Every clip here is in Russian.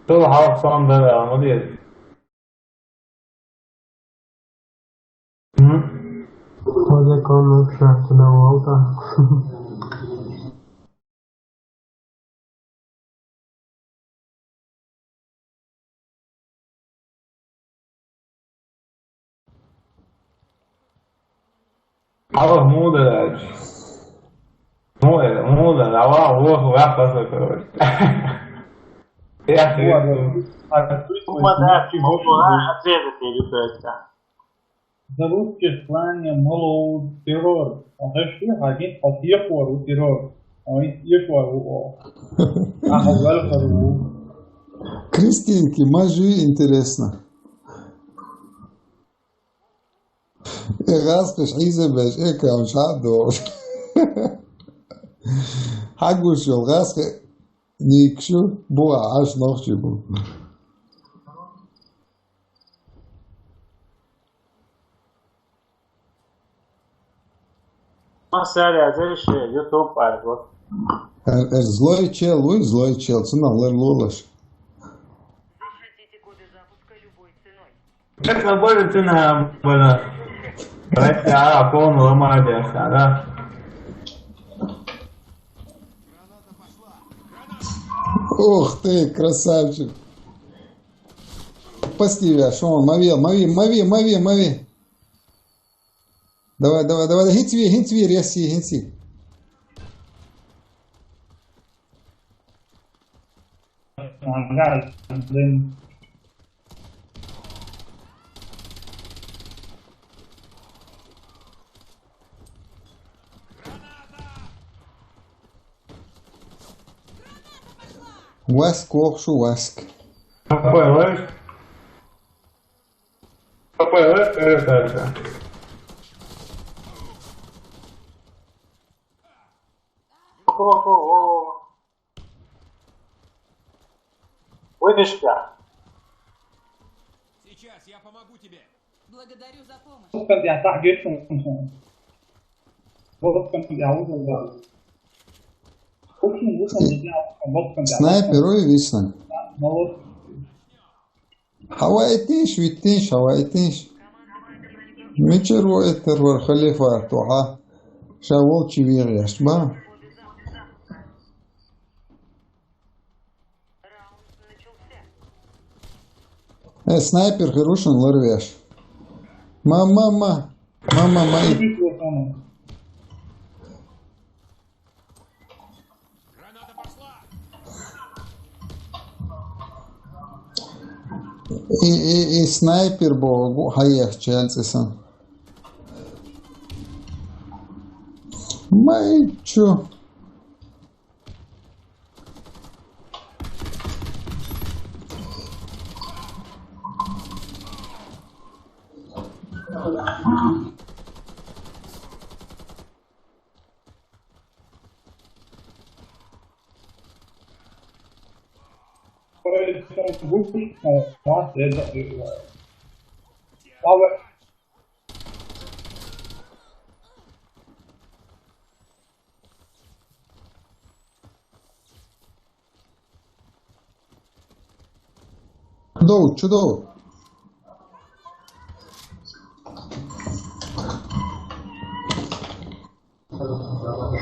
طول حرف صندل يا مدير. Pode começar a dar volta. حرف مودة. مودة العوار هو ويحفظ كروت. يا Boa, أخي. uma das que vão lá, às vezes ele pensa. За русских клане мало террор. Он решил один от ехор террор. Он ехор у ахвал хару. Кристинки, мажи интересно. غاسقش عيزة باش ايكا مش عادو حقو شو غاسق نيكشو بو عاش نوخشي بو Uma série, às vezes, YouTube, pai. злой чел, ой, злой чел, цена лэр лолаш. Защитите коды запуска любой ценой. Это будет цена была. Давайте полную ломать я, да? Ух ты, красавчик. Пастивя, шо, мави. Давай, хинцви, реси. Васк, окшу, васк. Какой лыж? Какой лыж? Это. Вытяжка. Сейчас я помогу тебе. Благодарю за помощь. Вот kan dia tak gitu. Вот kan dia udah. Снайпер, ой, висна. حوايتيش ويتيش حوايتيش ميشر ويتر والخليفة توعا شاول تشبير يشبه Раунд начался. снайпер хороший ларвеш мама Граната пошла. и снайпер бо хаях челсисан май чё чудо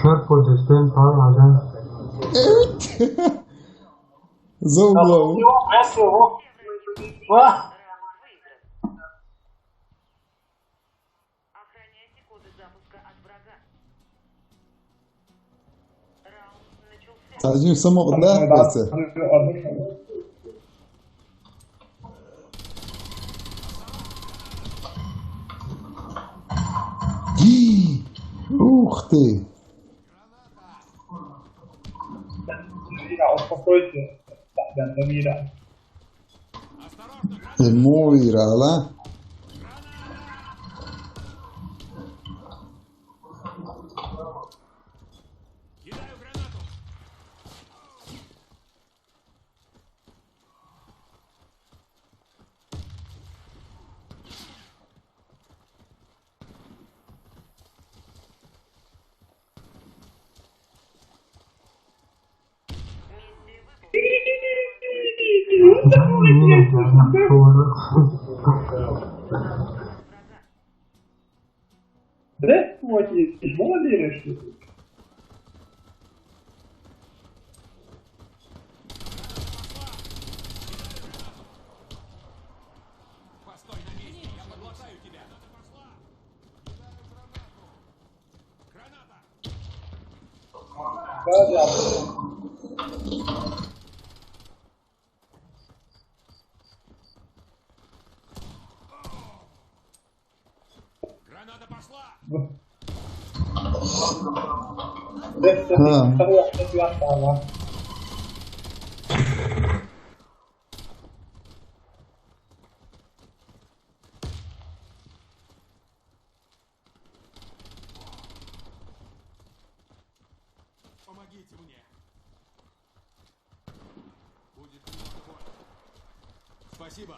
Шар позицион пар адан. за углом Весело. Раунд выигран. Охраняйте коды запуска от врага. Раунд начался. один самого да ух ты Успокойся. Dan Ramira. Осторожно, граната. è morirà là Кидаю гранату. Миссия выполнена. Нет, я Здравствуйте, ты молодец, что ли? Постой на месте, я подлатаю тебя. Пошла. Кидаю гранату. Граната. Да. Граната пошла. Помогите мне. Будет немного больно. Спасибо.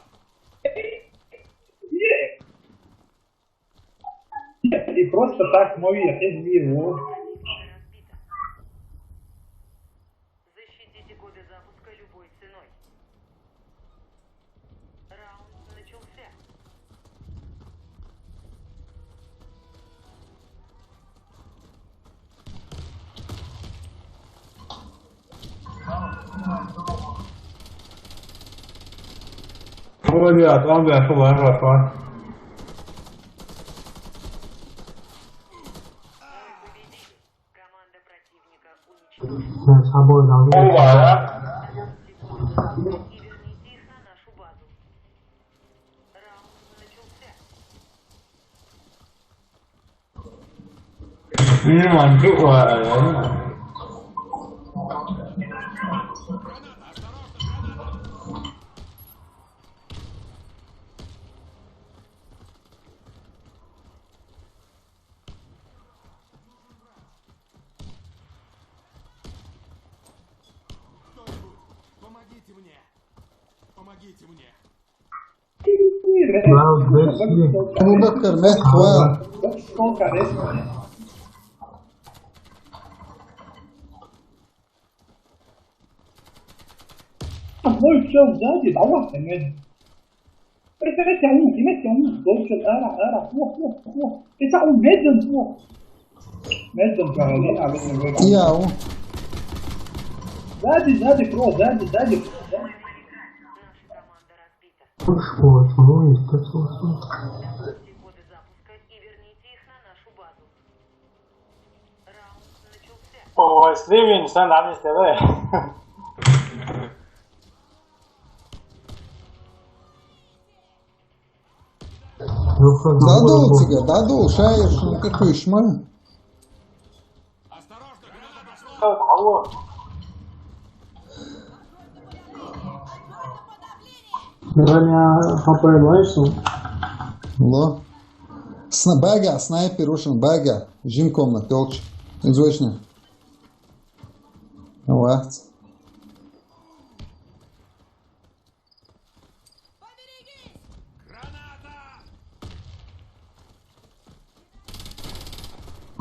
И просто так мой отец его. Разбито. Защитите коды запуска любой ценой. Раунд начался. Молодец, он вышел, хорошо. Победили. Команда противника уничтожена. с собой должны. И верните их на нашу базу. Раунд начался. Кто-нибудь, помогите мне. Помогите мне. Round 2. Abu Bakr, mehwa. Сколько резко. Мой все сзади, давай, блин. متى دوش القرع فوق تسعوا ميدن فوق ميدن شغالين على الوجه Iau. زادي برو زادي Наша команда разбита. Что, ну, естественно. Выполните коды запуска и верните их на нашу базу. Раунд начался. 我 Steven 想拿你谁嘞？ Задул тебя, дадул, шаешь, ну какой шмаль. Осторожно, граната пошла. 要打我！ Сегодня попробуешь? Lo. Baga, снайпер, ушен, baga. Жинком на телч. Извочно. Вот.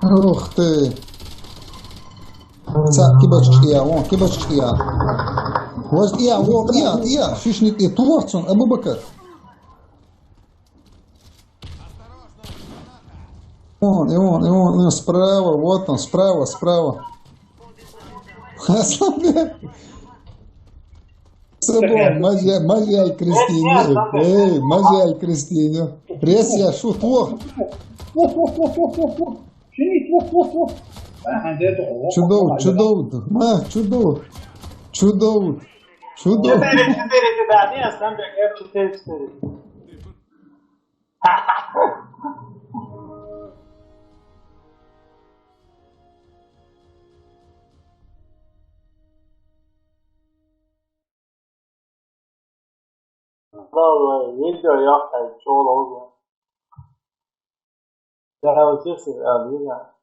Ух ты. Кибачки я, вон, кибачки я. Вот я, шишник и творцон, Абу Бакр. Он, справа, вот он, справа. Собой, мазяй Кристине. Эй, мазяй Кристине. Пресс шут, во. Чудов. Чудов. 4-4 тебя, нет, сам бегает 4-4.那你这要很着楼的，然后就是理解。